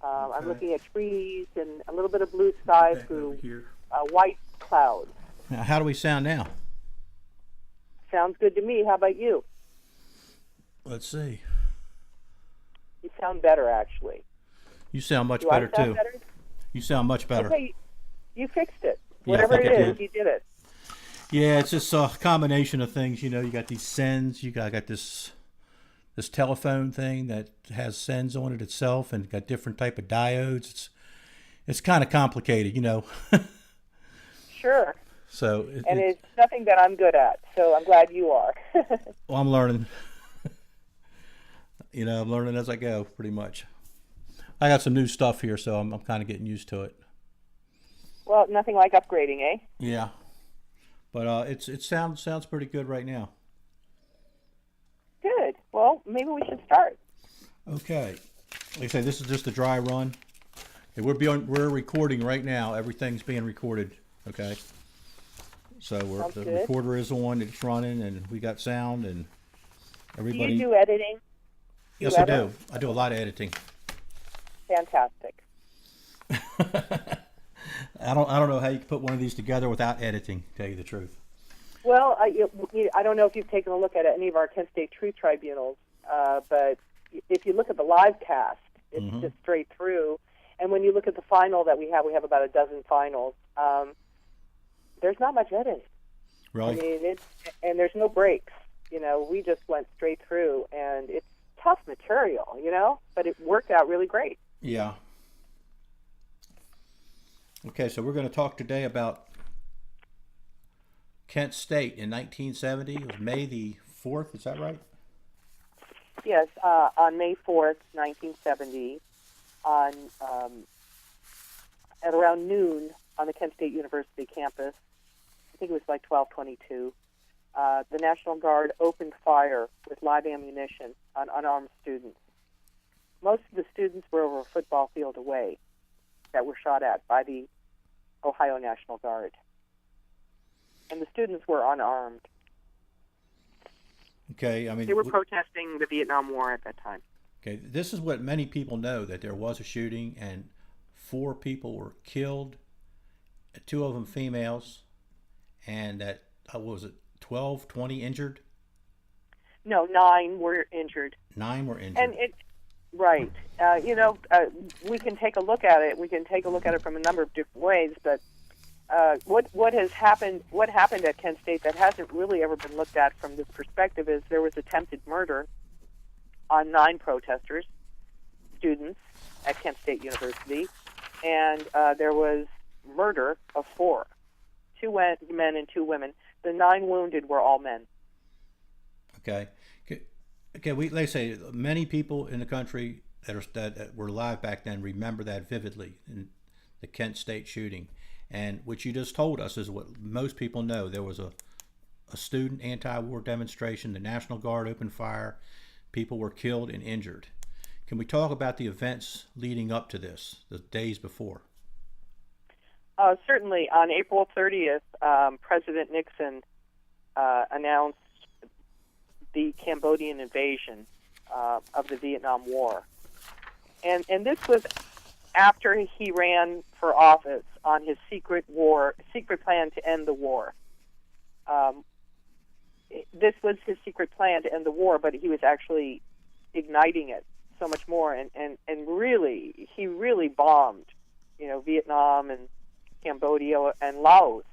I'm looking at trees and a little bit of blue sky through white clouds. Now, how do we sound now? Sounds good to me. How about you? Let's see. You sound better, actually. You sound much Do better I sound too. Better? You sound much better. Okay, you fixed it. Yeah, Whatever I think it I is, did. you did it. Yeah, it's just a combination of things. You know, you got these sends. You got this telephone thing that has sends on it itself, and got different type of diodes. It's kind of complicated, you know. Sure. So it's nothing that I'm good at. So I'm glad you are. well, I'm learning. You know, I'm learning as I go, pretty much. I got some new stuff here, so I'm kind of getting used to it. Well, nothing like upgrading, eh? Yeah, but it sounds pretty good right now. Good. Well, maybe we should start. Okay. Like I say, this is just a dry run. Okay, we're recording right now. Everything's being recorded. Okay. So the recorder is on. It's running, and we got sound, and everybody. Do you do editing? Yes, I do. I do a lot of editing. Fantastic. I don't know how you can put one of these together without editing. To tell you the truth. Well, I don't know if you've taken a look at any of our KState Truth Tribunals, but if you look at the live cast, it's just straight through. And when you look at the final that we have about a dozen finals. There's not much editing. Really? I mean, and there's no breaks. You know, we just went straight through, and it's tough material, you know, but it worked out really great. Yeah. Okay, so we're going to talk today about KState in 1970. It was May the 4th, is that right? Yes, on May 4th, 1970, at around noon on the Kent State University campus, I think it was like 12:22, the National Guard opened fire with live ammunition on unarmed students. Most of the students were over a football field away that were shot at by the Ohio National Guard. And the students were unarmed. Okay, I mean... They were protesting the Vietnam War at that time. Okay, this is what many people know, that there was a shooting and 4 people were killed, 2 of them females, and that, what was it, 12, 20 injured? No, 9 were injured. 9 were injured. And right. We can take a look at it. We can take a look at it from a number of different ways, but what happened at Kent State that hasn't really ever been looked at from this perspective is there was attempted murder on 9 protesters, students at Kent State University, and there was murder of 4, 2 men and 2 women. The 9 wounded were all men. Okay. Like I say, many people in the country that were alive back then remember that vividly, in the Kent State shooting. And what you just told us is what most people know. There was a student anti-war demonstration. The National Guard opened fire. People were killed and injured. Can we talk about the events leading up to this, the days before? Certainly. On April 30th, President Nixon announced the Cambodian invasion of the Vietnam War. And this was after he ran for office on his secret plan to end the war. This was his secret plan to end the war, but he was actually igniting it so much more, and really, he really bombed, Vietnam and Cambodia and Laos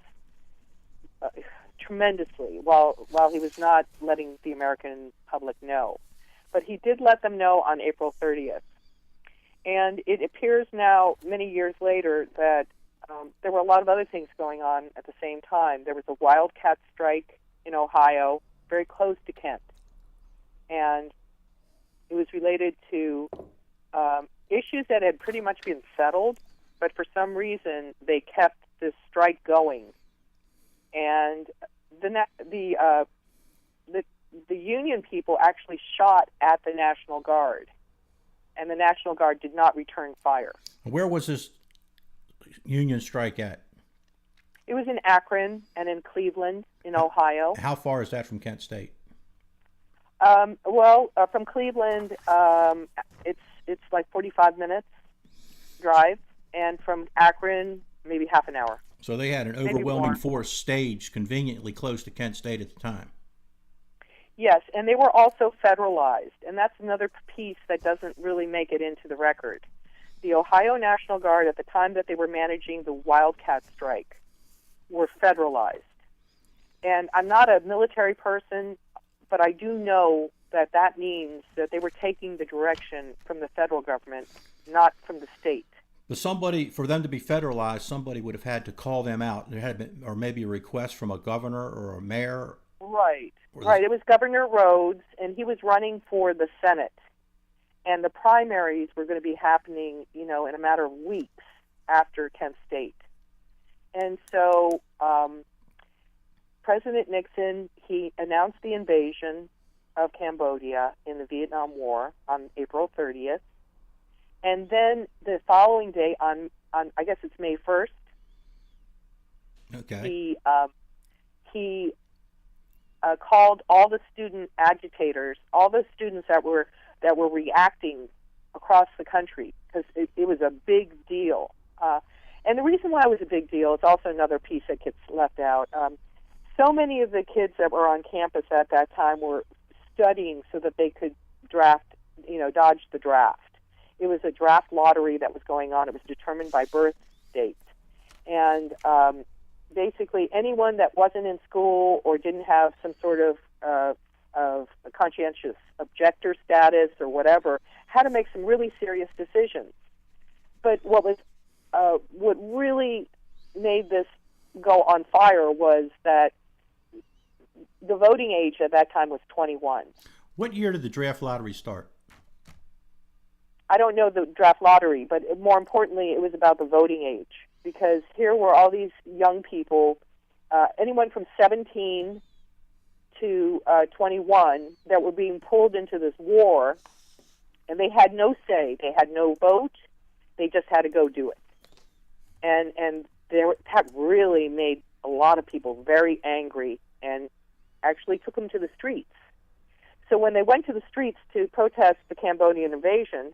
tremendously, while he was not letting the American public know. But he did let them know on April 30th. And it appears now, many years later, that there were a lot of other things going on at the same time. There was a wildcat strike in Ohio, very close to Kent. And it was related to issues that had pretty much been settled, but for some reason they kept this strike going. And the Union people actually shot at the National Guard, and the National Guard did not return fire. Where was this Union strike at? It was in Akron and in Cleveland, in Ohio. How far is that from Kent State? From Cleveland, it's like 45 minutes. drive, and from Akron, maybe half an hour. So they had an overwhelming force staged conveniently close to Kent State at the time. Yes, and they were also federalized, and that's another piece that doesn't really make it into the record. The Ohio National Guard, at the time that they were managing the Wildcat strike, were federalized. And I'm not a military person, but I do know that that means that they were taking the direction from the federal government, not from the state. But somebody, for them to be federalized, somebody would have had to call them out. There had been, or maybe a request from a governor or a mayor. Right. It was Governor Rhodes, and he was running for the Senate. And the primaries were going to be happening, in a matter of weeks after Kent State. And so President Nixon, he announced the invasion of Cambodia in the Vietnam War on April 30th. And then the following day, on I guess it's May 1st, okay, he called all the student agitators, all the students that were reacting across the country, because it was a big deal. And the reason why it was a big deal, it's also another piece that gets left out. So many of the kids that were on campus at that time were studying so that they could dodge the draft. It was a draft lottery that was going on. It was determined by birth dates. And basically anyone that wasn't in school or didn't have some sort of a conscientious objector status or whatever had to make some really serious decisions. But what really made this go on fire was that the voting age at that time was 21. What year did the draft lottery start? I don't know the draft lottery, but more importantly, it was about the voting age, because here were all these young people, anyone from 17 to 21, that were being pulled into this war, and they had no say. They had no vote. They just had to go do it. And that really made a lot of people very angry and actually took them to the streets. So when they went to the streets to protest the Cambodian invasion,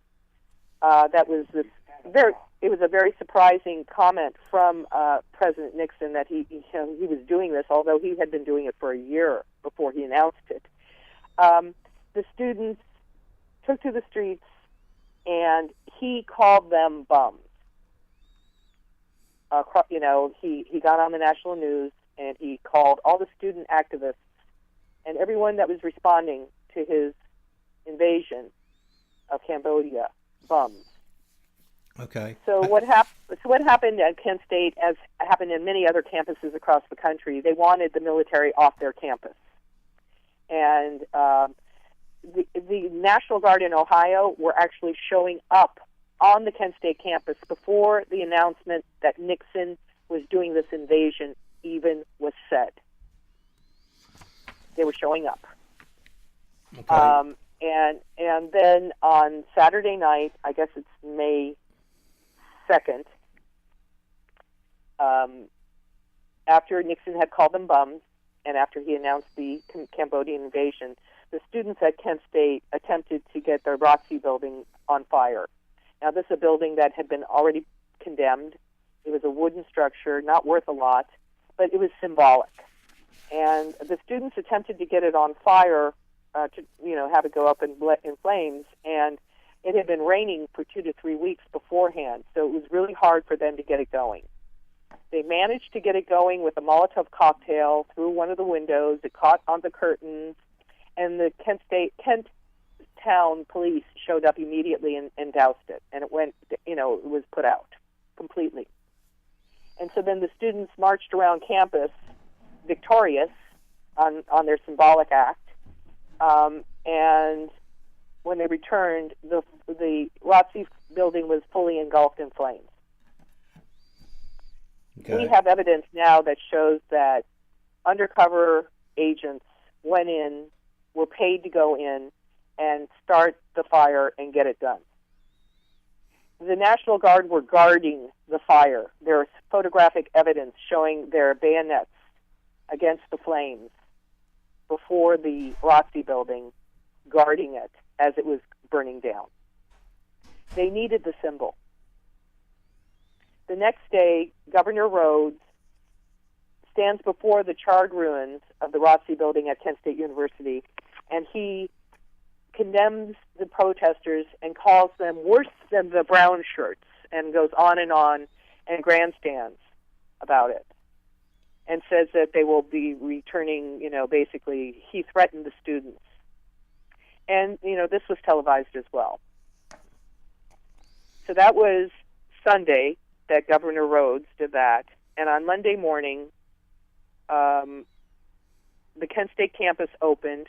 it was a very surprising comment from President Nixon that he was doing this, although he had been doing it for a year before he announced it. The students took to the streets, and he called them bums. He got on the national news, and he called all the student activists and everyone that was responding to his invasion of Cambodia bums. Okay. So what happened at Kent State, as happened in many other campuses across the country, they wanted the military off their campus. And the National Guard in Ohio were actually showing up on the Kent State campus before the announcement that Nixon was doing this invasion even was said. They were showing up. Okay. And then on Saturday night, I guess it's May 2nd, after Nixon had called them bums and after he announced the Cambodian invasion, the students at Kent State attempted to get their ROTC building on fire. Now, this is a building that had been already condemned. It was a wooden structure, not worth a lot, but it was symbolic. And the students attempted to get it on fire, to have it go up in flames, and it had been raining for 2 to 3 weeks beforehand, so it was really hard for them to get it going. They managed to get it going with a Molotov cocktail through one of the windows. It caught on the curtains, and the Kent Town police showed up immediately and doused it, and it went, it was put out completely. And so then the students marched around campus victorious on their symbolic act, and when they returned, the ROTC building was fully engulfed in flames. Okay. We have evidence now that shows that undercover agents went in, were paid to go in, and start the fire and get it done. The National Guard were guarding the fire. There is photographic evidence showing their bayonets against the flames before the ROTC building, guarding it as it was burning down. They needed the symbol. the next day, Governor Rhodes stands before the charred ruins of the Rossi Building at Kent State University, and he condemns the protesters and calls them worse than the brown shirts, and goes on and grandstands about it, and says that they will be returning, basically he threatened the students. And, this was televised as well. So that was Sunday that Governor Rhodes did that. And on Monday morning, the Kent State campus opened.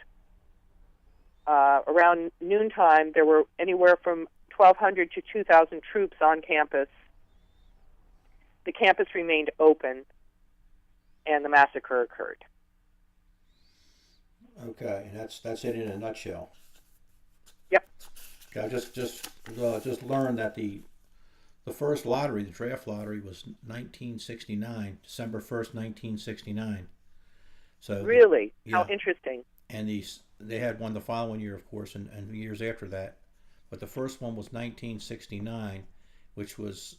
Around noontime, there were anywhere from 1,200 to 2,000 troops on campus. The campus remained open, and the massacre occurred. Okay, that's it in a nutshell. Yep. Okay, I just learned that the first lottery, the draft lottery, was 1969, December 1st, 1969. So really, yeah. How interesting. And they had one the following year, of course, and years after that. But the first one was 1969, which was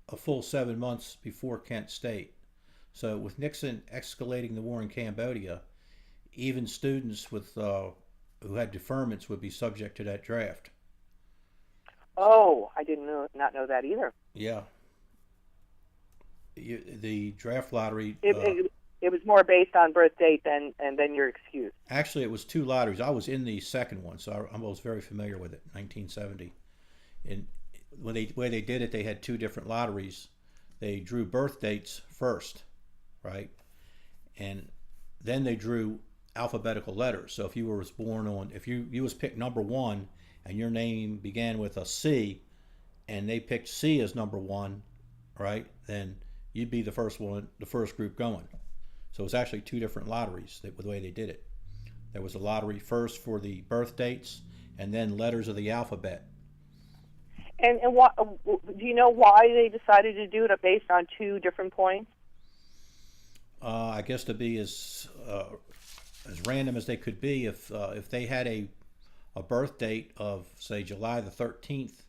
a full 7 months before Kent State. So with Nixon escalating the war in Cambodia, even students with who had deferments would be subject to that draft. Oh, I not know that either. Yeah. The draft lottery. It was more based on birth date than your excuse. Actually, it was 2 lotteries. I was in the second one, so I was very familiar with it. 1970. And when they did it, they had 2 different lotteries. They drew birth dates first, right? And then they drew alphabetical letters. So if you was born on, if you was picked number 1 and your name began with a C, and they picked C as number 1, right? Then you'd be the first one, the first group going. So it was actually 2 different lotteries the way they did it. There was a lottery first for the birth dates, and then letters of the alphabet. And what, do you know why they decided to do it based on 2 different points? I guess to be as random as they could be. If they had a birth date of, say, July the 13th,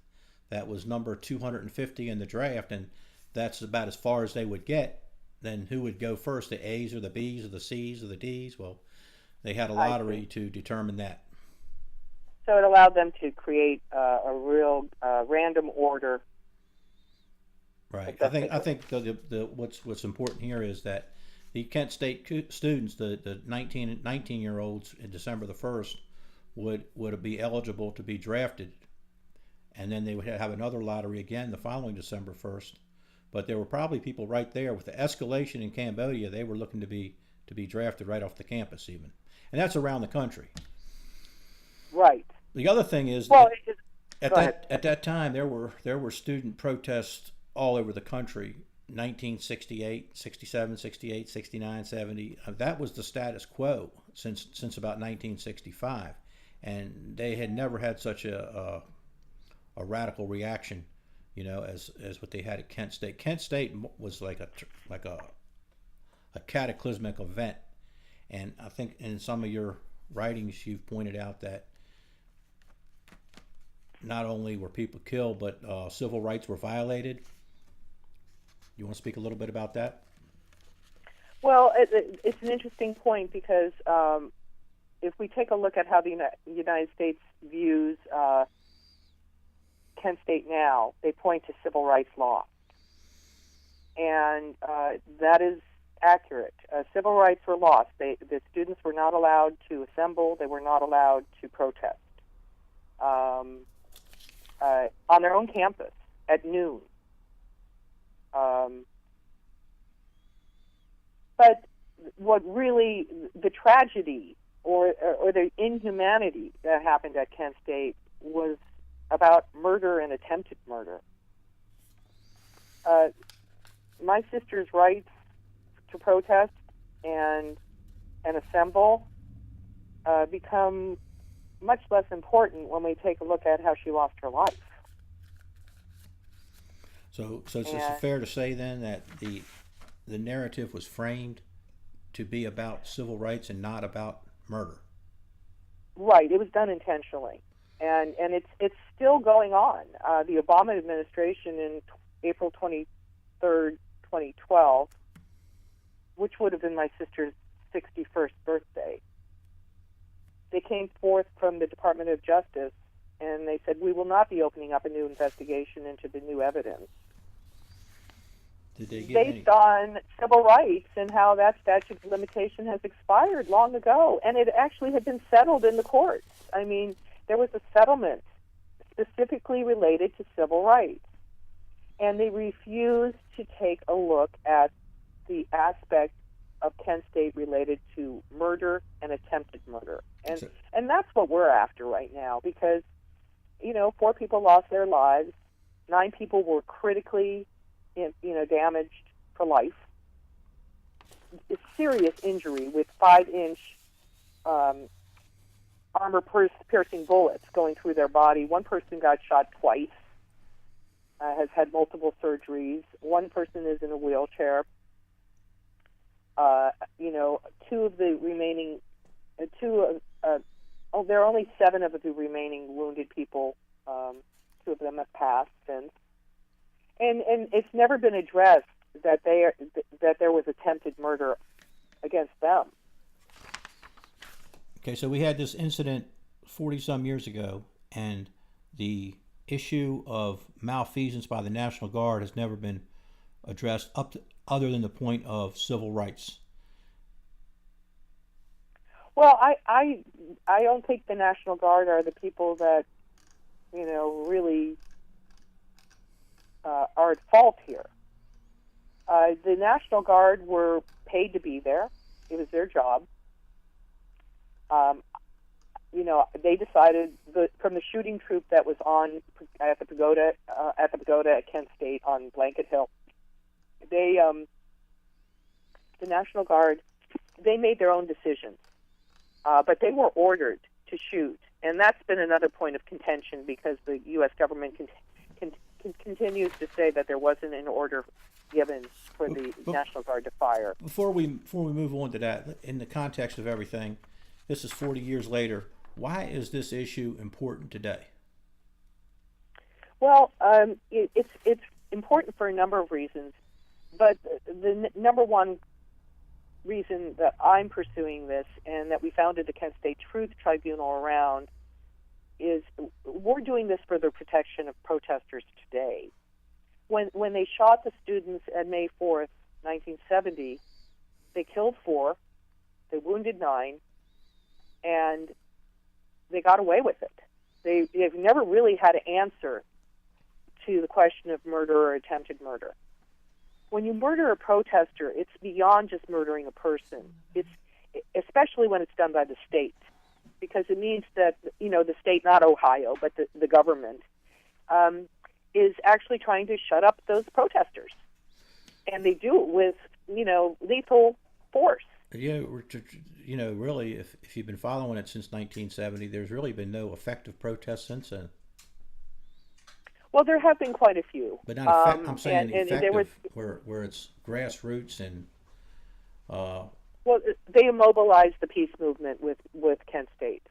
that was number 250 in the draft, and that's about as far as they would get, then who would go first, the A's or the B's or the C's or the D's? Well, they had a lottery to determine that. So it allowed them to create a real random order. Right. I think the what's important here is that the Kent State students, the 19-year-olds in December the 1st, would be eligible to be drafted, and then they would have another lottery again the following December 1st. But there were probably people right there with the escalation in Cambodia. They were looking to be drafted right off the campus even, and that's around the country. Right. The other thing is, well, at that time there were student protests all over the country. 1968, 67, 68, 69, 70. That was the status quo since about 1965, and they had never had such a radical reaction, as what they had at Kent State. Kent State was like a cataclysmic event, and I think in some of your writings you've pointed out that not only were people killed, but civil rights were violated. You want to speak a little bit about that? Well, it's an interesting point because if we take a look at how the United States views Kent State now, they point to civil rights law. And that is accurate. Civil rights were lost. The students were not allowed to assemble. They were not allowed to protest on their own campus at noon. But what really, the tragedy or the inhumanity that happened at Kent State was about murder and attempted murder. My sister's rights to protest and assemble become much less important when we take a look at how she lost her life. So it's fair to say then that the narrative was framed to be about civil rights and not about murder. Right. It was done intentionally, and it's still going on. The Obama administration in April 2020 3rd, 2012, which would have been my sister's 61st birthday. They came forth from the Department of Justice, and they said, we will not be opening up a new investigation into the new evidence. Did they get based on civil rights and how that statute of limitation has expired long ago, and it actually had been settled in the courts. I mean, there was a settlement specifically related to civil rights, and they refused to take a look at the aspect of KState related to murder and attempted murder. And that's what we're after right now, because, 4 people lost their lives, 9 people were critically damaged for life. It's serious injury with 5-inch armor-piercing bullets going through their body. One person got shot twice, has had multiple surgeries. One person is in a wheelchair. Two of the remaining, there are only 7 of the remaining wounded people. 2 of them have passed since. And it's never been addressed that there was attempted murder against them. Okay, so we had this incident 40-some years ago, and the issue of malfeasance by the National Guard has never been addressed other than the point of civil rights. Well, I don't think the National Guard are the people that really are at fault here. The National Guard were paid to be there. It was their job. They decided from the shooting troop that was on at the pagoda at KState on Blanket Hill. The National Guard, they made their own decisions, but they were ordered to shoot, and that's been another point of contention because the U.S. government continues to say that there wasn't an order given for the National Guard to fire. Before we move on to that, in the context of everything, this is 40 years later. Why is this issue important today? Well, it's important for a number of reasons, but the number one reason that I'm pursuing this and that we founded the KState Truth Tribunal around is we're doing this for the protection of protesters today. When they shot the students at May 4th, 1970, they killed 4, they wounded 9, and they got away with it. They've never really had to answer to the question of murder or attempted murder. When you murder a protester, it's beyond just murdering a person. It's especially when it's done by the state, because it means that the state, not Ohio, but the government, is actually trying to shut up those protesters, and they do it with lethal force. Yeah, really, if you've been following it since 1970, there's really been no effective protests since then. Well, there have been quite a few. But not I'm saying effective, where it's grassroots and... Well, they immobilized the peace movement with KState,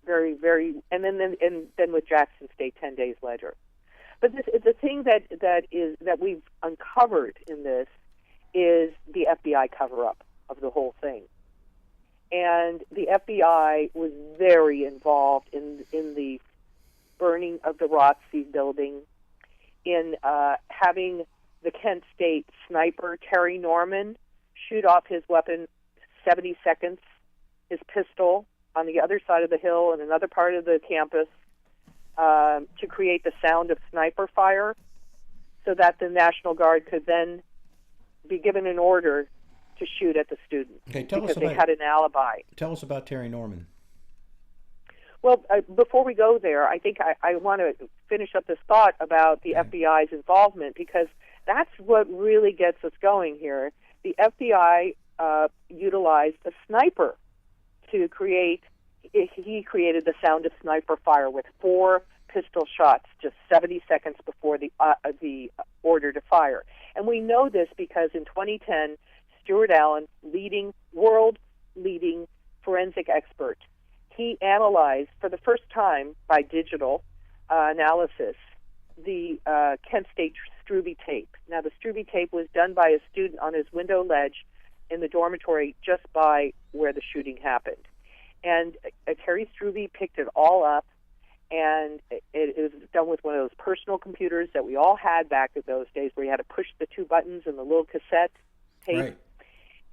very, very, and then with Jackson State 10 days later. But the thing that we've uncovered in this is the FBI cover-up of the whole thing, and the FBI was very involved in the burning of the ROTC building, in having the KState sniper Terry Norman shoot off his weapon 70 seconds, his pistol, on the other side of the hill in another part of the campus to create the sound of sniper fire so that the National Guard could then be given an order to shoot at the students because they had an alibi. Tell us about Terry Norman. Well, before we go there, I think I want to finish up this thought about the FBI's involvement, because that's what really gets us going here. The FBI utilized a sniper to create. He created the sound of sniper fire with 4 pistol shots just 70 seconds before the order to fire. And we know this because in 2010, Stuart Allen, world-leading forensic expert, he analyzed for the first time by digital analysis the KState Struby tape. Now, the Struby tape was done by a student on his window ledge in the dormitory just by where the shooting happened. And Terry Struby picked it all up, and it was done with one of those personal computers that we all had back in those days, where you had to push the two buttons and the little cassette tape. Right.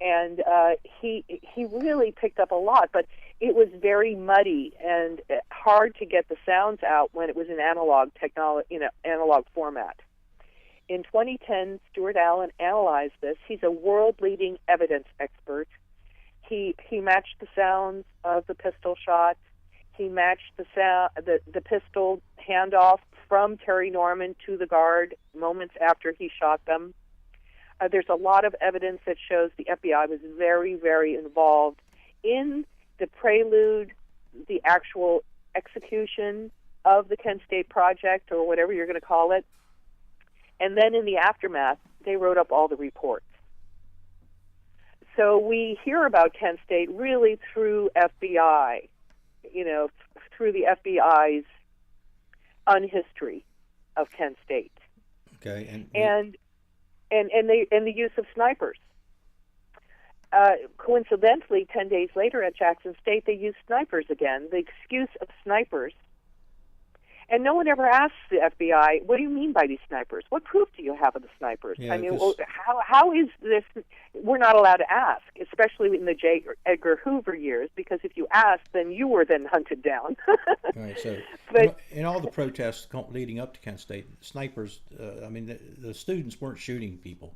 And he really picked up a lot, but it was very muddy and hard to get the sounds out when it was in analog technology, analog format. In 2010, Stuart Allen analyzed this. He's a world-leading evidence expert. He matched the sounds of the pistol shot. He matched the pistol handoff from Terry Norman to the guard moments after he shot them. There's a lot of evidence that shows the FBI was very, very involved in the prelude, the actual execution of the KState project, or whatever you're going to call it. And then in the aftermath, they wrote up all the reports. So we hear about KState really through FBI, through the FBI's unhistory of KState. Okay. And the use of snipers. Coincidentally, 10 days later at Jackson State, they used snipers again, the excuse of snipers. And no one ever asks the FBI, what do you mean by these snipers? What proof do you have of the snipers? Yeah, I mean, how is this? We're not allowed to ask, especially in the J. Edgar Hoover years, because if you asked, then you were then hunted down. Right. So, but, in all the protests leading up to KState, snipers, the students weren't shooting people.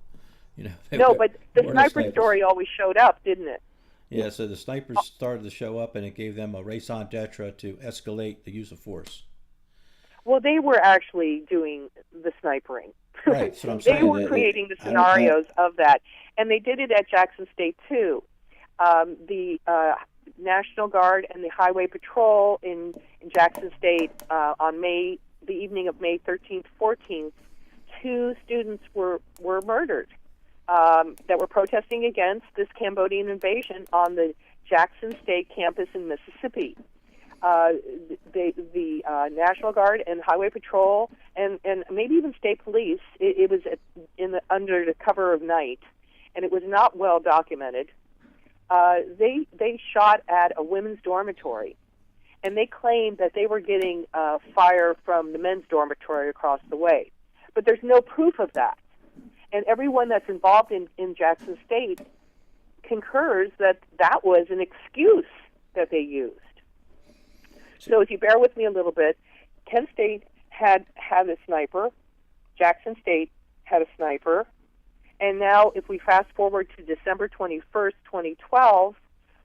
No, but the sniper story always showed up, didn't it? Yeah, so the snipers started to show up, and it gave them a raison d'etre to escalate the use of force. Well, they were actually doing the snipering. Right, that's what I'm saying. They were creating the scenarios of that. And they did it at Jackson State, too. The National Guard and the Highway Patrol in Jackson State on the evening of May 13th, 14th, 2 students were murdered that were protesting against this Cambodian invasion on the Jackson State campus in Mississippi. The National Guard and Highway Patrol and maybe even state police, it was under the cover of night, and it was not well documented. They shot at a women's dormitory, and they claimed that they were getting fire from the men's dormitory across the way. But there's no proof of that. And everyone that's involved in Jackson State concurs that was an excuse that they used. So if you bear with me a little bit, KState had a sniper, Jackson State had a sniper, and now if we fast forward to December 21st, 2012,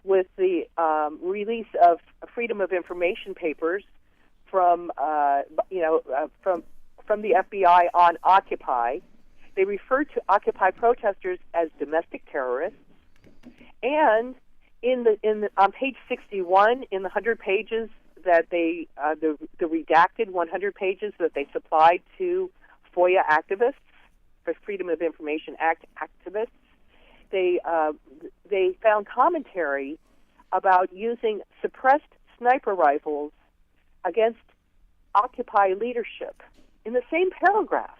with the release of Freedom of Information papers from the FBI on Occupy, they referred to Occupy protesters as domestic terrorists, and on page 61 in the 100 pages that the redacted 100 pages that they supplied to FOIA activists, for Freedom of Information Act activists, they found commentary about using suppressed sniper rifles against Occupy leadership in the same paragraph.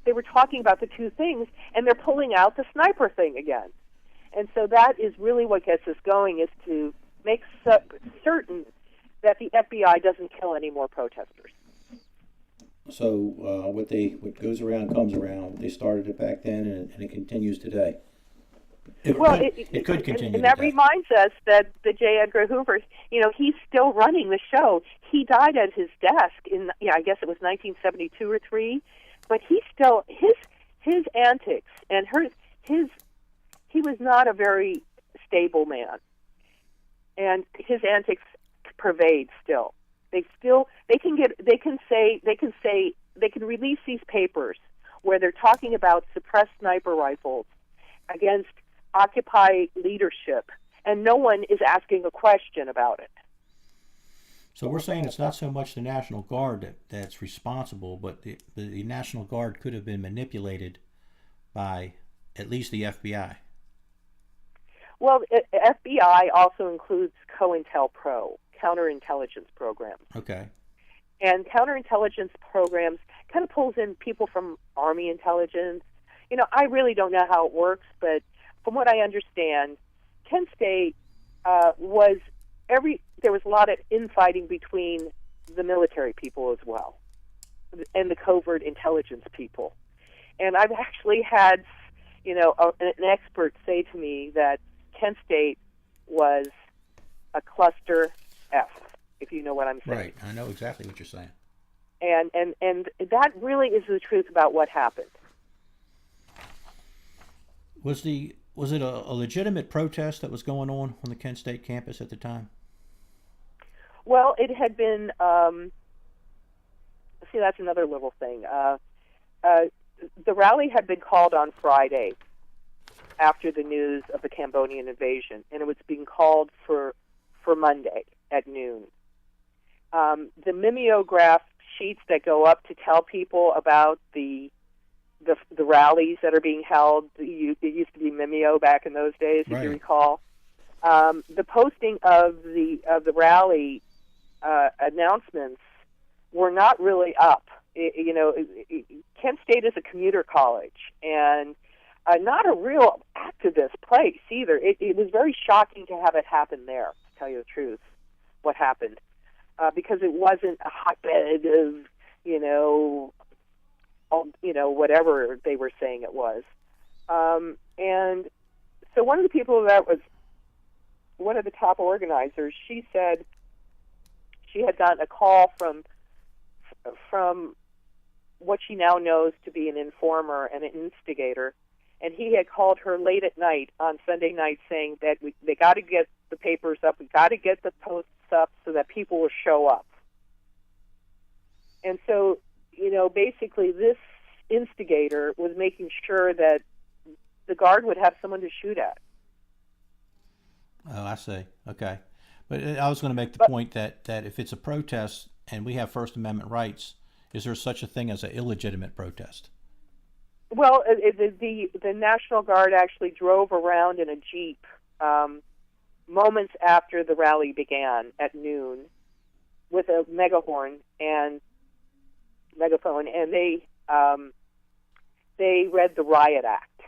They were talking about the two things, and they're pulling out the sniper thing again. And so that is really what gets us going, is to make certain that the FBI doesn't kill any more protesters. So what goes around comes around. They started it back then, and it continues today. It could continue. And that reminds us that the J. Edgar Hoover, he's still running the show. He died at his desk in, I guess it was 1972 or 3, but he still, his antics and he was not a very stable man, and his antics pervade still. They can release these papers where they're talking about suppressed sniper rifles against Occupy leadership, and no one is asking a question about it. So we're saying it's not so much the National Guard that's responsible, but the National Guard could have been manipulated by at least the FBI. Well, FBI also includes COINTELPRO, counterintelligence programs. Okay. And counterintelligence programs kind of pull pulls in people from Army intelligence. I really don't know how it works, but from what I understand, Kent State there was a lot of infighting between the military people as well, and the covert intelligence people. And I've actually had, an expert say to me that Kent State was a cluster F, if you know what I'm saying. Right, I know exactly what you're saying. And that really is the truth about what happened. Was it a legitimate protest that was going on the Kent State campus at the time? Well, it had been. See, that's another little thing. The rally had been called on Friday after the news of the Cambodian invasion, and it was being called for Monday at noon. The mimeograph sheets that go up to tell people about the rallies that are being held, it used to be Mimeo back in those days, if you recall. The posting of the rally announcements were not really up. Kent State is a commuter college, and not a real activist place either. It was very shocking to have it happen there, to tell you the truth, what happened, because it wasn't a hotbed of, whatever they were saying it was. And so one of the people that was one of the top organizers, she said she had gotten a call from what she now knows to be an informer and an instigator, and he had called her late at night on Sunday night saying that they got to get the papers up, we got to get the posts up so that people will show up. And so, basically this instigator was making sure that the guard would have someone to shoot at. Oh, I see. Okay. But I was going to make the point that if it's a protest and we have First Amendment rights, is there such a thing as an illegitimate protest? Well, the National Guard actually drove around in a Jeep moments after the rally began at noon with a megaphone, and they read the Riot Act,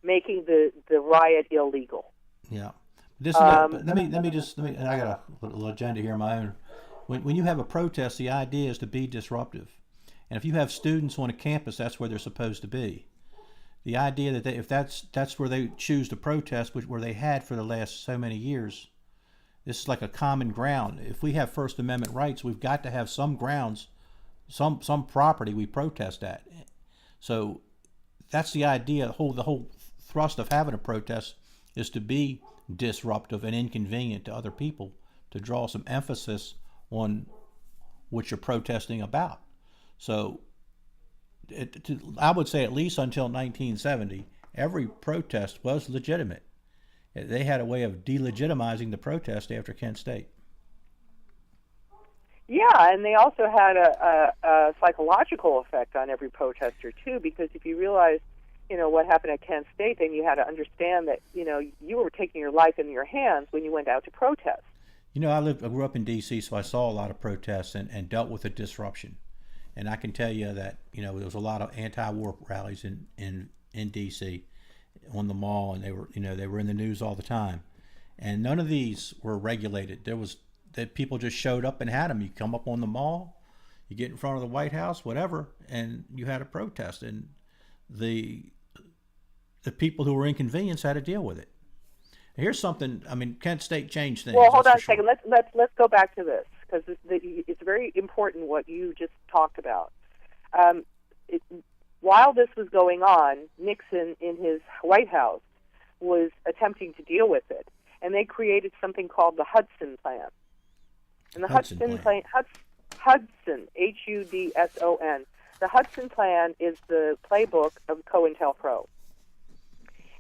making the riot illegal. Yeah. Let me. I got a little agenda here of my own. When you have a protest, the idea is to be disruptive, and if you have students on a campus, that's where they're supposed to be. The idea that if that's where they choose to protest, where they had for the last so many years, this is like a common ground. If we have First Amendment rights, we've got to have some grounds, some property we protest at. So that's the idea. The whole thrust of having a protest is to be disruptive and inconvenient to other people, to draw some emphasis on what you're protesting about. So I would say at least until 1970, every protest was legitimate. They had a way of delegitimizing the protest after Kent State. Yeah, and they also had a psychological effect on every protester, too, because if you realize, what happened at Kent State, then you had to understand that, you were taking your life in your hands when you went out to protest. I grew up in D.C., so I saw a lot of protests and dealt with the disruption. And I can tell you that, there was a lot of anti-war rallies in D.C. on the mall, and they were in the news all the time. And none of these were regulated. That people just showed up and had them. You come up on the mall, you get in front of the White House, whatever, and you had a protest. And the people who were inconvenienced had to deal with it. Here's something. Kent State changed things. Well, hold on a second. Let's go back to this, because it's very important what you just talked about. While this was going on, Nixon in his White House was attempting to deal with it, and they created something called the Hudson Plan. And the Hudson Plan, Hudson, Hudson. The Hudson Plan is the playbook of COINTELPRO,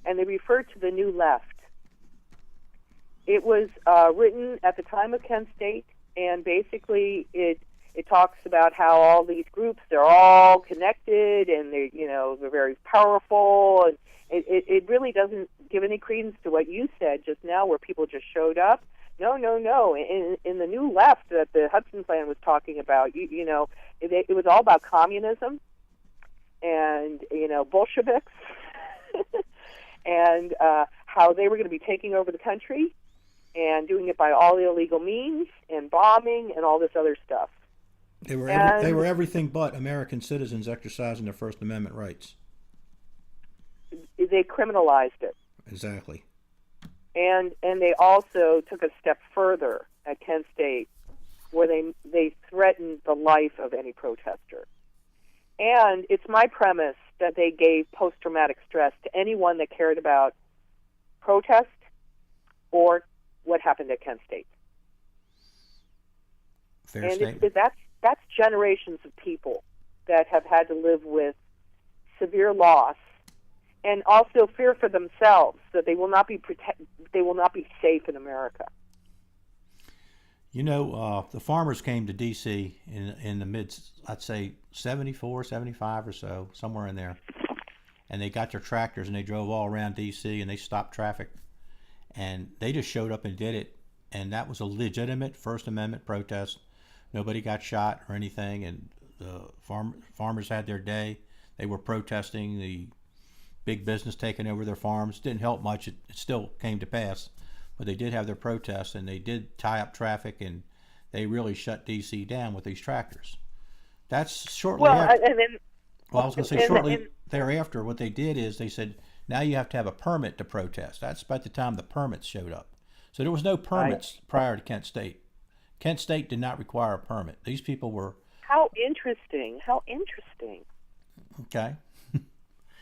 and they refer to the New Left. It was written at the time of Kent State, and basically it talks about how all these groups, they're all connected, and they're very powerful, and it really doesn't give any credence to what you said just now, where people just showed up. No, no, no. In the New Left that the Hudson Plan was talking about, it was all about communism and, Bolsheviks and how they were going to be taking over the country and doing it by all illegal means and bombing and all this other stuff. They were everything but American citizens exercising their First Amendment rights. They criminalized it. Exactly. And they also took a step further at KState, where they threatened the life of any protester. And it's my premise that they gave post-traumatic stress to anyone that cared about protest or what happened at KState. Fair statement. That's generations of people that have had to live with severe loss and also fear for themselves that they will not be safe in America. The farmers came to D.C. in the I'd say 74, 75 or so, somewhere in there. And they got their tractors and they drove all around D.C. and they stopped traffic. And they just showed up and did it. And that was a legitimate First Amendment protest. Nobody got shot or anything. And the farmers had their day. They were protesting the big business taking over their farms. Didn't help much. It still came to pass. But they did have their protests, and they did tie up traffic, and they really shut D.C. down with these tractors. That's shortly after. I was going to say shortly thereafter, what they did is they said, now you have to have a permit to protest. That's about the time the permits showed up. So there was no permits prior to KState. KState did not require a permit. These people were... How interesting. Okay.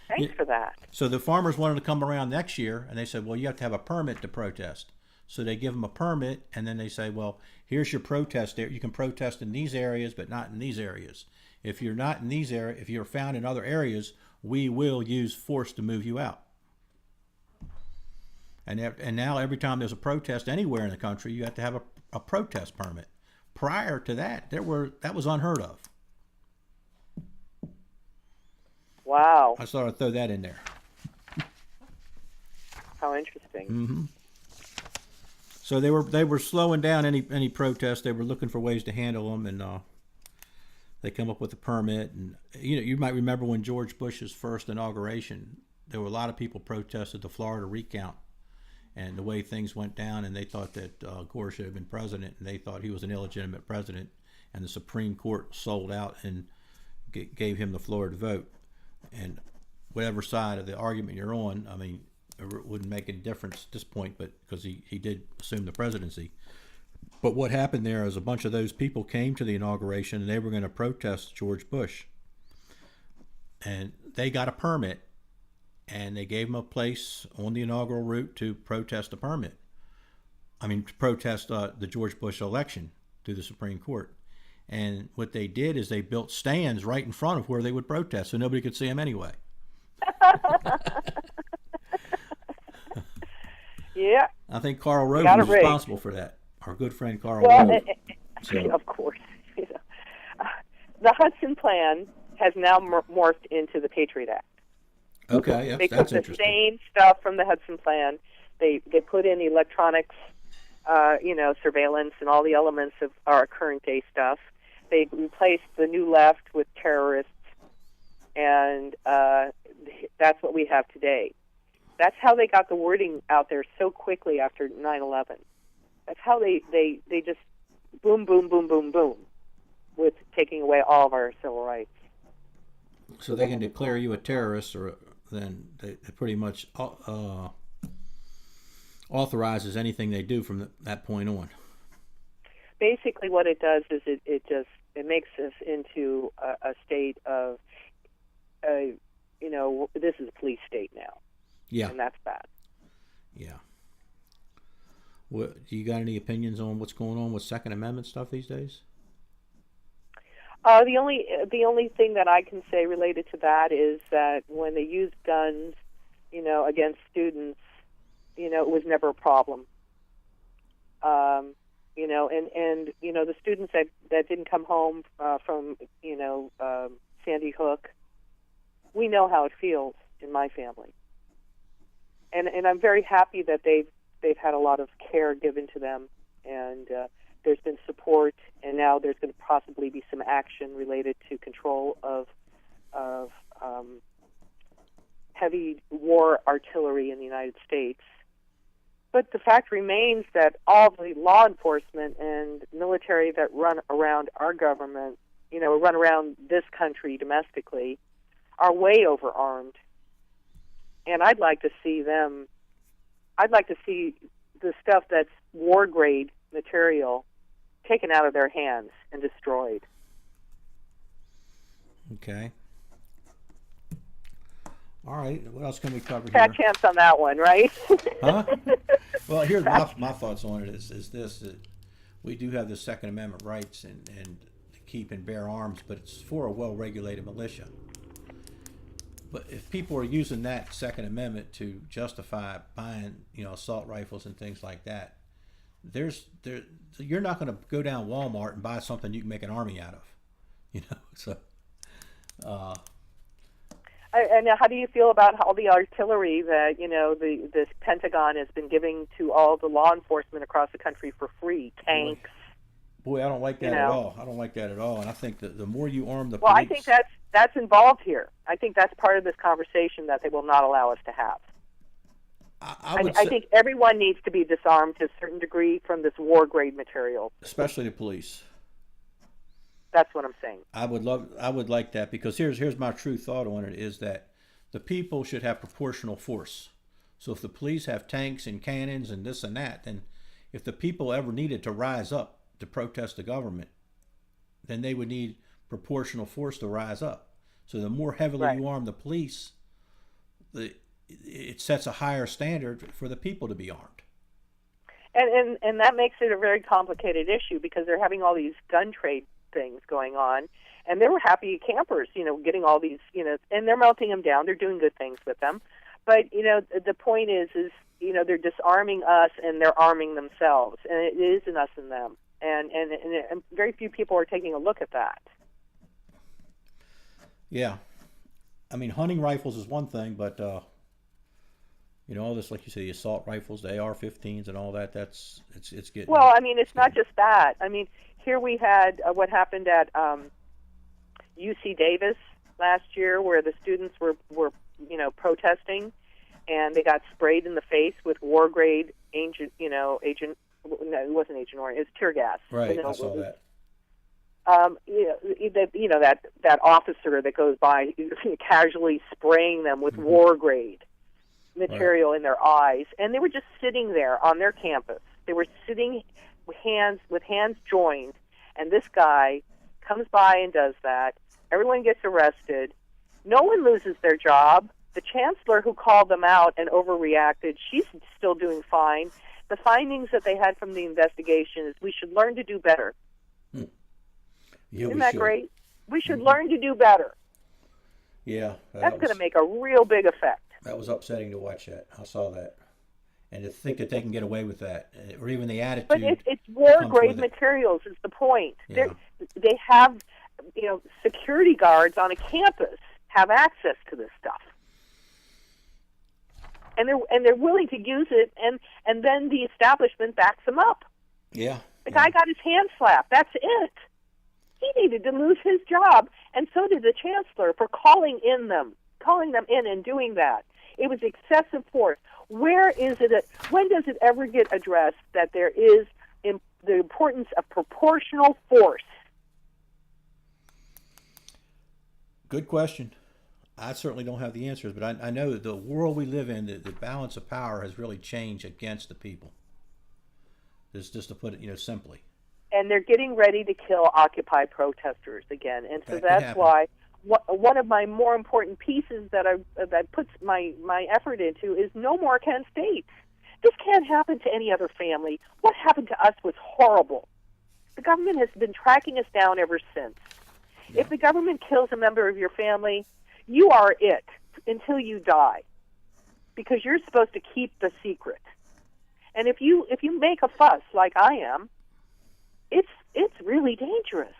Thanks for that. So the farmers wanted to come around next year, and they said, well, you have to have a permit to protest. So they give them a permit, and then they say, well, here's your protest there. You can protest in these areas, but not in these areas. If you're not in these areas, if you're found in other areas, we will use force to move you out. And now every time there's a protest anywhere in the country, you have to have a protest permit. Prior to that, that was unheard of. Wow. I thought I'd throw that in there. How interesting. Mm-hmm. So they were slowing down any protests. They were looking for ways to handle them, and they come up with a permit. And you might remember when George Bush's first inauguration, there were a lot of people protested the Florida recount and the way things went down, and they thought that Gore should have been president, and they thought he was an illegitimate president, and the Supreme Court sold out and gave him the floor to vote. And whatever side of the argument you're on, I mean, it wouldn't make any difference at this point, but because he did assume the presidency. But what happened there is a bunch of those people came to the inauguration, and they were going to protest George Bush. And they got a permit, and they gave him a place on the inaugural route to protest the permit. To protest the George Bush election through the Supreme Court. And what they did is they built stands right in front of where they would protest, so nobody could see them anyway. Yeah. I think Karl Rove was responsible for that. Our good friend Karl Rove. Of course. The Hudson Plan has now morphed into the Patriot Act. Okay, they that's took interesting. The same stuff from the Hudson Plan. They put in electronics, surveillance and all the elements of our current day stuff. They replaced the New Left with terrorists, and that's what we have today. That's how they got the wording out there so quickly after 9/11. That's how they just boom, boom, boom, boom, boom, with taking away all of our civil rights. So they can declare you a terrorist, or then they pretty much authorizes anything they do from that point on. Basically, what it does is it makes us into a state of, this is a police state now. Yeah. And that's bad. Yeah. Do you got any opinions on what's going on with Second Amendment stuff these days? The only thing that I can say related to that is that when they used guns, against students, it was never a problem. The students that didn't come home from Sandy Hook, we know how it feels in my family, and I'm very happy that they've had a lot of care given to them and there's been support, and now there's going to possibly be some action related to control of heavy war artillery in the United States. But the fact remains that all the law enforcement and military that run around our government, run around this country domestically, are way overarmed. And I'd like to see the stuff that's war-grade material taken out of their hands and destroyed. Okay. All right. What else can we cover Fat here? chance on that one, right? Huh? Well, here's my thoughts on it is this, that we do have the Second Amendment rights and to keep and bear arms, but it's for a well-regulated militia. But if people are using that Second Amendment to justify buying, assault rifles and things like that, you're not going to go down Walmart and buy something you can make an army out of, So, and how do you feel about all the artillery that the Pentagon has been giving to all the law enforcement across the country for free? Tanks. Boy, I don't like that at all. I don't like that at all. And I think that the more you arm the Well, police... I think that's involved here. I think that's part of this conversation that they will not allow us to have. I think everyone needs to be disarmed to a certain degree from this war-grade material. Especially the police. That's what I'm saying. I would like that, because here's my true thought on it, is that the people should have proportional force. So if the police have tanks and cannons and this and that, then if the people ever needed to rise up to protest the government, then they would need proportional force to rise up. So the more heavily you arm the police, it sets a higher standard for the people to be armed. And that makes it a very complicated issue, because they're having all these gun trade things going on, and they were happy campers, getting all these, and they're melting them down. They're doing good things with them. But, the point is they're disarming us and they're arming themselves, and it is an us and them. And very few people are taking a look at that. Yeah. I mean, hunting rifles is one thing, but, all this, like you say, the assault rifles, the AR-15s and all that, it's getting... Well, I mean, it's not just that. I mean, here we had what happened at UC Davis last year, where the students were protesting, and they got sprayed in the face with war-grade agent, no, it wasn't Agent Orange, it was tear gas. Right, I saw that. That officer that goes by casually spraying them with war-grade material in their eyes, and they were just sitting there on their campus. They were sitting with hands joined, and this guy comes by and does that. Everyone gets arrested. No one loses their job. The chancellor who called them out and overreacted, she's still doing fine. The findings that they had from the investigation is we should learn to do better. Yeah, Isn't that great? We should learn to do better. Yeah. That's going to make a real big effect. That was upsetting to watch that. I saw that. And to think that they can get away with that, or even the attitude. But it's war-grade materials is the point. Yeah. They have, security guards on a campus have access to this stuff. And they're willing to use it, and then the establishment backs them up. Yeah. The guy got his hand slapped. That's it. He needed to lose his job, and so did the chancellor for calling them in and doing that. It was excessive force. Where is it? When does it ever get addressed that there is the importance of proportional force? Good question. I certainly don't have the answers, but I know that the world we live in, the balance of power has really changed against the people. Just to put it, simply. And they're getting ready to kill Occupy protesters again, and so that's why one of my more important pieces that I put my effort into is no more KState. This can't happen to any other family. What happened to us was horrible. The government has been tracking us down ever since. Yeah. If the government kills a member of your family, you are it until you die, because you're supposed to keep the secret. And if you make a fuss like I am, it's really dangerous.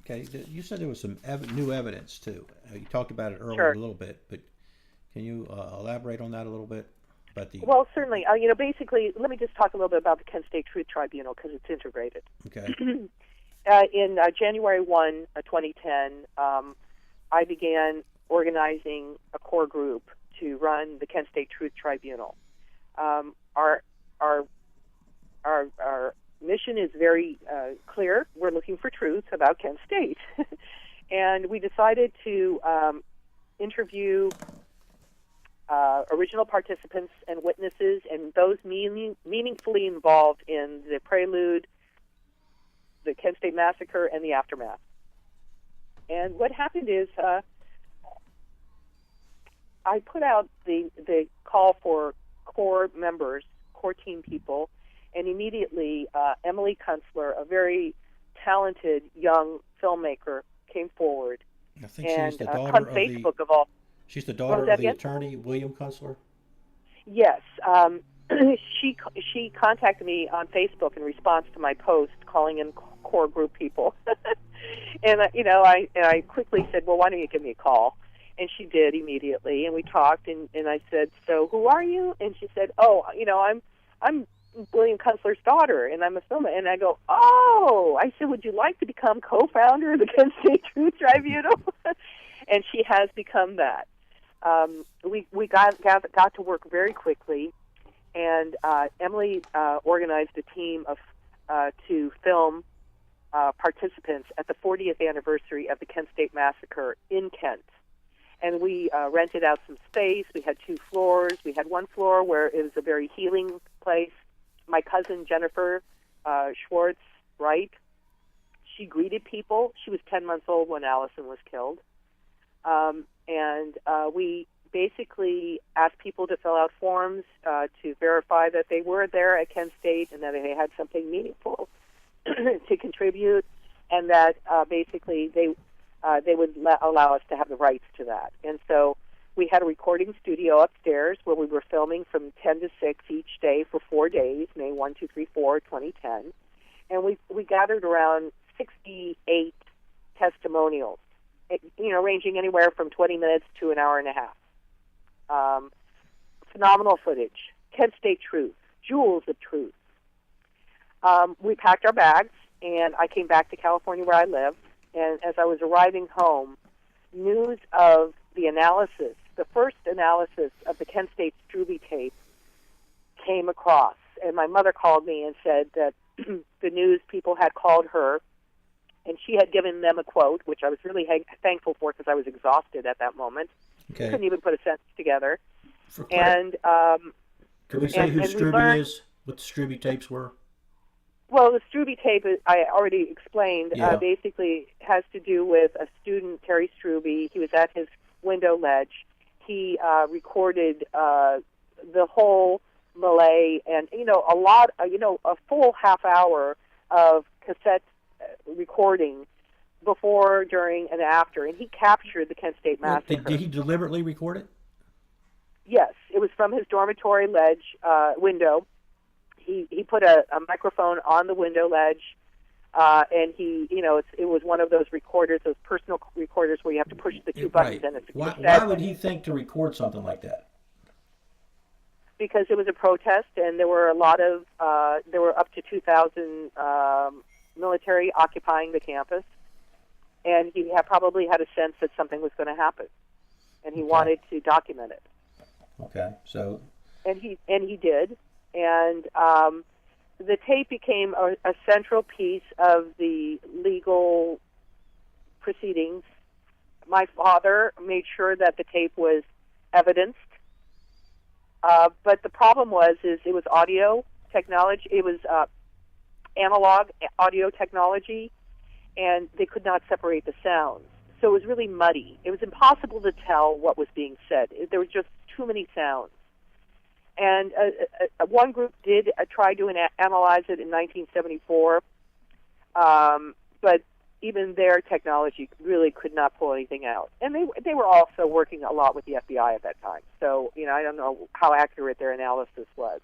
Okay, you said there was some new evidence too. You talked about it earlier a little bit, but can you elaborate on that a little bit? about the? Well, certainly. Basically, let me just talk a little bit about the Kent State Truth Tribunal because it's integrated. Okay. In January 1, 2010, I began organizing a core group to run the Kent State Truth Tribunal. Our mission is very clear. We're looking for truth about Kent State. And we decided to interview original participants and witnesses and those meaningfully involved in the prelude, the Kent State Massacre, and the aftermath. And what happened is I put out the call for core members, core team people, and immediately Emily Kunstler, a very talented young filmmaker, came forward. I think and she's the daughter on of Facebook of all. She's the daughter of the attorney William Kunstler. Yes, she contacted me on Facebook in response to my post calling in core group people, and I quickly said, well, why don't you give me a call? And she did immediately, and we talked, and I said, so who are you? And she said, oh, I'm William Kunstler's daughter, and I'm a filmmaker. And I go, oh, I said, would you like to become co-founder of the Kent State Truth Tribunal? And she has become that. We got to work very quickly, and Emily organized a team of to film participants at the 40th anniversary of the Kent State Massacre in Kent. And we rented out some space. We had 2 floors. We had one floor where it was a very healing place. My cousin Jennifer Schwartz Wright, she greeted people. She was 10 months old when Allison was killed. And we basically asked people to fill out forms to verify that they were there at Kent State and that they had something meaningful to contribute, and that basically they would allow us to have the rights to that. And so we had a recording studio upstairs where we were filming from 10 to 6 each day for 4 days, May 1, 2, 3, 4, 2010. And we gathered around 68 testimonials, ranging anywhere from 20 minutes to an hour and a half. Phenomenal footage, Kent State Truth, jewels of truth. We packed our bags, and I came back to California where I live. And as I was arriving home, news of the analysis, the first analysis of the Kent State Strube tape came across. And my mother called me and said that the news people had called her, and she had given them a quote, which I was really thankful for because I was exhausted at that moment. Okay. Couldn't even put a sentence together. Can we say who Strube is, what the Strube tapes were? Well, the Strube tape, I already explained, Yeah. basically has to do with a student, Terry Strube. He was at his window ledge. He recorded the whole melee and, a full half hour of cassette recording before, during, and after. And he captured the Kent State Massacre. Did he deliberately record it? Yes. It was from his dormitory ledge window. He put a microphone on the window ledge, and it was one of those recorders, those personal recorders where you have to push the 2 buttons. Right. And it's Why would he think to record something like that? Because it was a protest, and there were there were up to 2,000 military occupying the campus, and he probably had a sense that something was going to happen, and he wanted to document it. Okay, so. And he did. And the tape became a central piece of the legal proceedings. My father made sure that the tape was evidenced. But the problem was it was audio technology. It was analog audio technology, and they could not separate the sounds. So it was really muddy. It was impossible to tell what was being said. There were just too many sounds. And one group did try to analyze it in 1974, but even their technology really could not pull anything out. And they were also working a lot with the FBI at that time. So, I don't know how accurate their analysis was.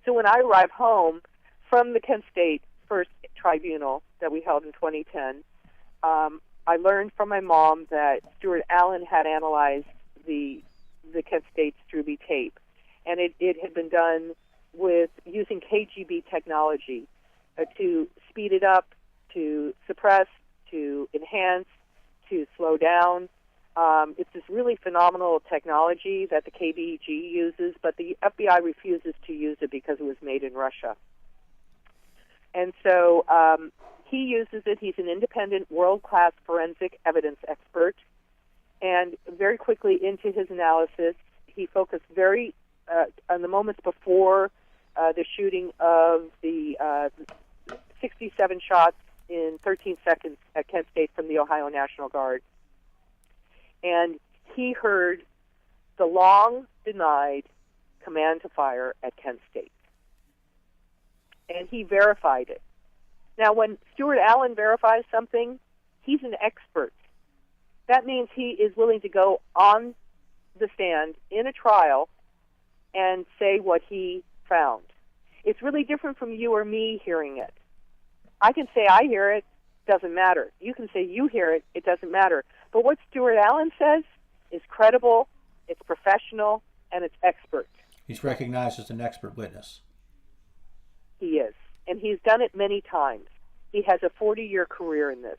So when I arrived home from the Kent State first tribunal that we held in 2010, I learned from my mom that Stuart Allen had analyzed the Kent State Strube tape. and it had been done with using KGB technology to speed it up, to suppress, to enhance, to slow down. It's this really phenomenal technology that the KBG uses, but the FBI refuses to use it because it was made in Russia. And so he uses it. He's an independent, world-class forensic evidence expert. And very quickly into his analysis, he focused very on the moments before the shooting of the 67 shots in 13 seconds at Kent State from the Ohio National Guard. And he heard the long-denied command to fire at Kent State. And he verified it. Now, when Stuart Allen verifies something, he's an expert. That means he is willing to go on the stand in a trial and say what he found. It's really different from you or me hearing it. I can say I hear it, doesn't matter. You can say you hear it, it doesn't matter. But what Stuart Allen says is credible, it's professional, and it's expert. He's recognized as an expert witness. He is. And he's done it many times. He has a 40-year career in this.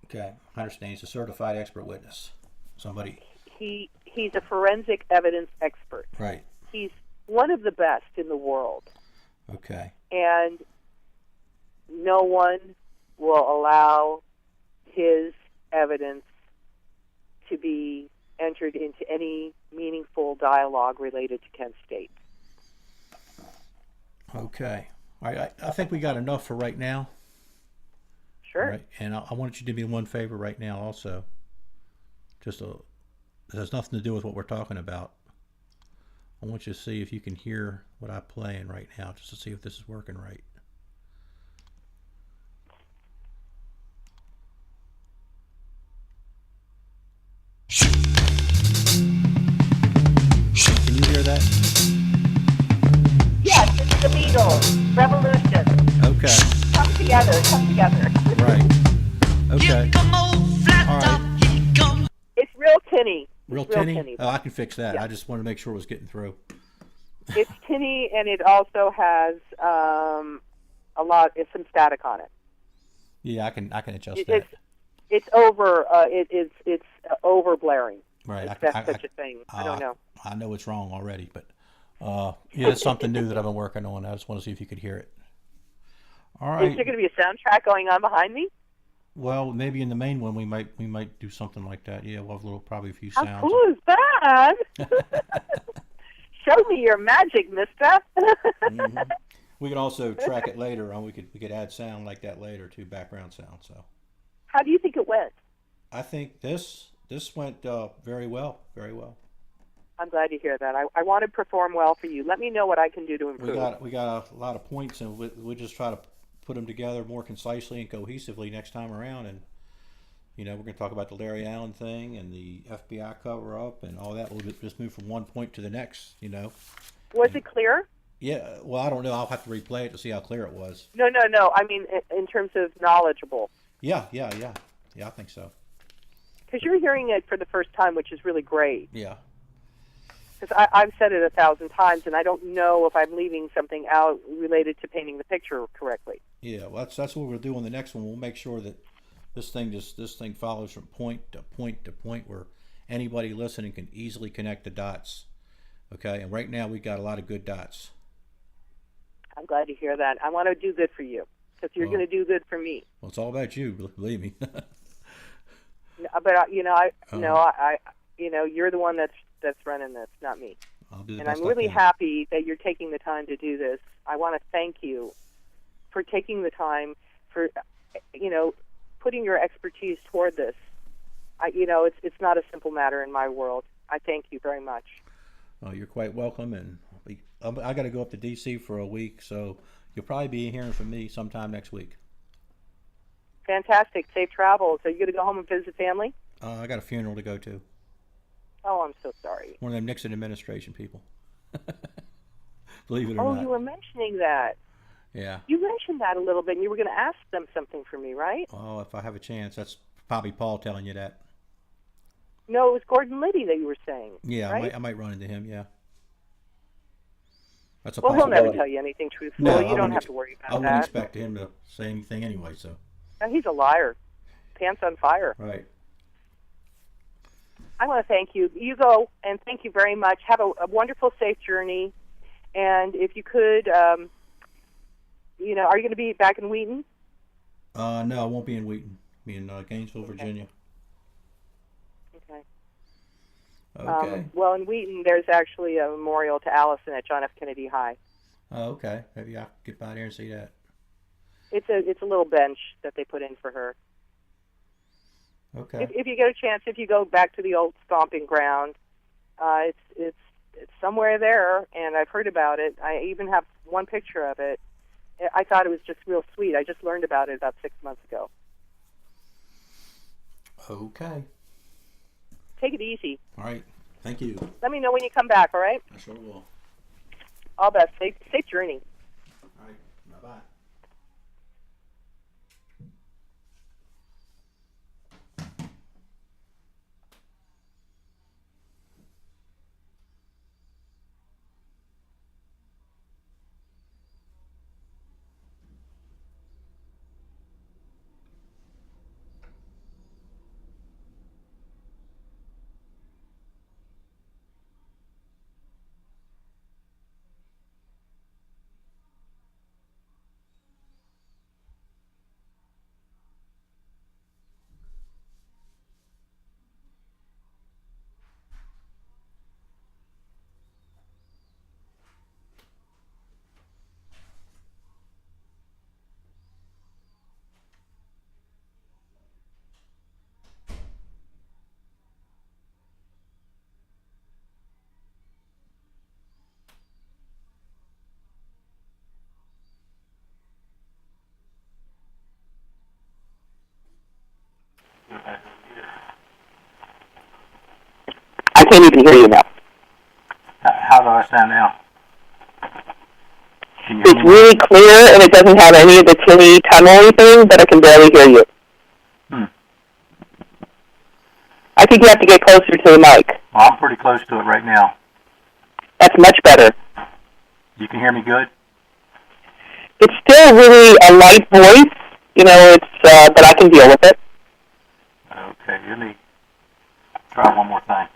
Okay, I understand. He's a certified expert witness. Somebody. He's a forensic evidence expert. Right. He's one of the best in the world. Okay. And no one will allow his evidence to be entered into any meaningful dialogue related to Kent State. Okay. All right. I think we got enough for right now. Sure. All right. And I want you to do me one favor right now also. It has nothing to do with what we're talking about. I want you to see if you can hear what I'm playing right now, just to see if this is working right. Can you hear that? Yes, it's the Beatles. Revolution. Okay. Come together. Come together. Right. Okay. All right. It's real tinny. Real tinny? Oh, I can fix that. Yeah. I just wanted to make sure it was getting through. It's tinny, and it also has some static on it. Yeah, I can adjust that. It's over. It's over blaring. Right. If that's such a thing. I don't know. I know it's wrong already, but yeah, it's something new that I've been working on. I just want to see if you could hear it. All right. Is there going to be a soundtrack going on behind me? Well, maybe in the main one we might do something like that. Yeah, we'll have probably a few sounds. How cool is that? Show me your magic, mister. Mm-hmm. We could also track it later on. We could add sound like that later too, background sound. So. How do you think it went? I think this went very well, very well. I'm glad to hear that. I want to perform well for you. Let me know what I can do to improve. We got a lot of points, and we'll just try to put them together more concisely and cohesively next time around. And we're going to talk about the Larry Allen thing and the FBI cover-up and all that. We'll just move from one point to the next. Was it clear? Yeah. Well, I don't know. I'll have to replay it to see how clear it was. No. I mean, in terms of knowledgeable. Yeah. I think so. Because you're hearing it for the first time, which is really great. Yeah. Because I've said it 1,000 times, and I don't know if I'm leaving something out related to painting the picture correctly. Yeah, well, that's what we'll do on the next one. We'll make sure that this thing follows from point to point to point where anybody listening can easily connect the dots. Okay, and right now we got a lot of good dots. I'm glad to hear that. I want to do good for you because you're going to do good for me. Well, it's all about you, believe me. But you're the one that's running this, not me. I'll do the and best I'm really I can. happy that you're taking the time to do this. I want to thank you for taking the time for putting your expertise toward this. It's not a simple matter in my world. I thank you very much. Oh, you're quite welcome, and I got to go up to D.C. for a week, so you'll probably be hearing from me sometime next week. Fantastic. Safe travels. Are you going to go home and visit family? I got a funeral to go to. Oh, I'm so sorry. One of them Nixon administration people. Believe it or not. Oh, you were mentioning that. Yeah. You mentioned that a little bit, and you were going to ask them something for me, right? Oh, if I have a chance. That's probably Paul telling you that. No, it was Gordon Liddy that you were saying. Yeah, right? I might run into him, yeah. That's a Well, he'll never possibility. tell you anything truthful. No, You don't have to worry I about wouldn't that. expect him to say anything anyway. So. He's a liar. Pants on fire. Right. I want to thank you. You go, and thank you very much. Have a wonderful, safe journey. And if you could, are you going to be back in Wheaton? No, I won't be in Wheaton. I'll be in Gainesville, Virginia. Okay. Okay. Well, in Wheaton, there's actually a memorial to Allison at John F. Kennedy High. Oh, okay. Maybe I'll get by there and see that. It's a little bench that they put in for her. Okay. If you get a chance, if you go back to the old stomping ground, it's somewhere there, and I've heard about it. I even have one picture of it. I thought it was just real sweet. I just learned about it about 6 months ago. Okay. Take it easy. All right. Thank you. Let me know when you come back, all right? I sure will. All best. Safe journey. All right. Bye-bye. I can't even hear you now. How do I sound now? Can you It's hear me? really clear, and it doesn't have any of the tinny tunnely thing, but I can barely hear you. I think you have to get closer to the mic. Well, I'm pretty close to it right now. That's much better. You can hear me good? It's still really a light voice, but I can deal with it. Okay, let me try one more thing.